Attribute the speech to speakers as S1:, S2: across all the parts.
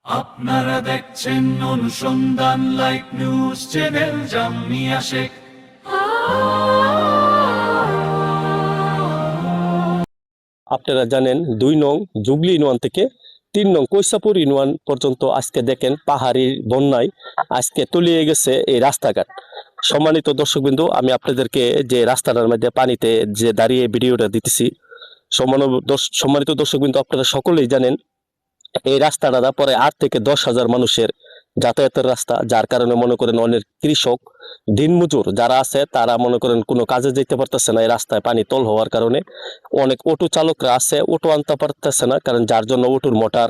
S1: আপনারা দেখছেন অনুসন্ধান live news channel Jamia Sheikh.
S2: আপনারা জানেন ২ নং জুবলি ইউনিয়ন থেকে ৩ নং কৈসাপুর ইউনিয়ন পর্যন্ত আজকে দেখেন পাহাড়ি বন্যায় আজকে তলিয়ে গেছে এই রাস্তাঘাট। সম্মানিত দর্শকবৃন্দ, আমি আপনাদেরকে যে রাস্তাটার মধ্যে পানিতে যে দাঁড়িয়ে ভিডিওটা দিতেছি, সম্মানিত দর্শকবৃন্দ, আপনারা সকলেই জানেন এই রাস্তাটা পরে ৮ থেকে ১০,০০০ মানুষের যাতায়াতের রাস্তা, যার কারণে মনে করেন অনেক কৃষক দিনমজুর যারা আছে তারা মনে করেন কোনো কাজে যেতে পারতেছে না এই রাস্তায় পানি তল হওয়ার কারণে। অনেক অটো চালকরা আছে, অটো আনতে পারতেছে না, কারণ যার জন্য অটোর মোটর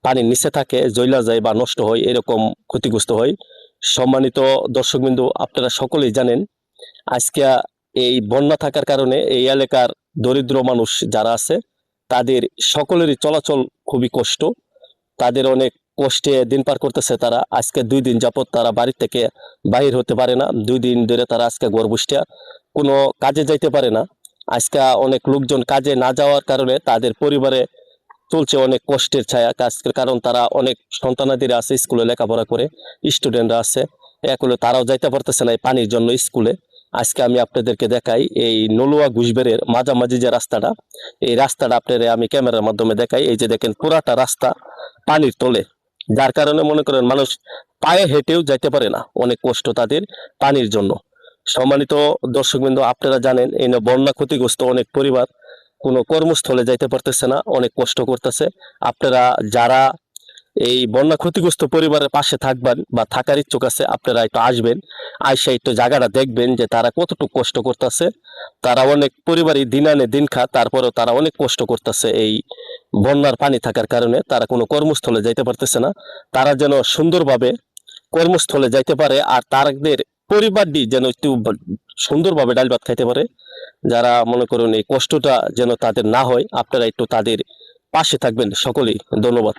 S2: পানির নিচে থাকে, জ্বলা যায় বা নষ্ট হয়, এরকম ক্ষতিগ্রস্ত হয়। সম্মানিত দর্শকবিন্দু, আপনারা সকলেই জানেন আজকে এই বন্যা থাকার কারণে এই এলাকার দরিদ্র মানুষ যারা আছে তাদের সকলেরই চলাচল খুবই কষ্ট, তাদের অনেক কষ্টে দিন পার করতেছে। তারা আজকে ২ দিন যাবত তারা বাড়ি থেকে বাহির হতে পারে না, 2 দিন ধরে তারা আজকে ঘর বসে কোনো কাজে যাইতে পারে না। আজকে অনেক লোকজন কাজে না যাওয়ার কারণে তাদের পরিবারে চলছে অনেক কষ্টের ছায়া কাজ, কারণ তারা অনেক সন্তানাদিরা আছে স্কুলে লেখাপড়া করে, স্টুডেন্টরা আছে, এগুলো তারাও যাইতে পারতেছে না এই পানির জন্য স্কুলে। আজকে আমি আপনাদেরকে দেখাই এই নলুয়া ঘুষবেড়ের মাঝামাঝি যে রাস্তাটা, এই রাস্তাটা আপনারা আমি ক্যামেরার মাধ্যমে দেখাই। এই যে দেখেন পুরাটা রাস্তা পানির তলে, যার কারণে মনে করেন মানুষ পায়ে হেঁটেও যাইতে পারে না, অনেক কষ্ট তাদের পানির জন্য। সম্মানিত দর্শকবৃন্দ, আপনারা জানেন এই বন্যা ক্ষতিগ্রস্ত অনেক পরিবার কোনো কর্মস্থলে যাইতে পারতেছে না, অনেক কষ্ট করতেছে। আপনারা যারা এই বন্যা ক্ষতিগ্রস্ত পরিবারের পাশে থাকবেন বা থাকার ইচ্ছুক আছে, আপনারা একটু আসবেন, আইসা একটু জায়গাটা দেখবেন যে তারা কতটুকু কষ্ট করতেছে। তারা অনেক পরিবারই দিন আনে দিন খা, তারপরেও তারা অনেক কষ্ট করতেছে এই বন্যার পানি থাকার কারণে। তারা কোনো কর্মস্থলে যাইতে পারতেছে না, তারা যেন সুন্দরভাবে কর্মস্থলে যাইতে পারে আর তাদের পরিবারটি যেন একটু সুন্দরভাবে ডাল ভাত খাইতে পারে। যারা মনে করুন এই কষ্টটা যেন তাদের না হয়, আপনারা একটু তাদের পাশে থাকবেন সকলেই। ধন্যবাদ।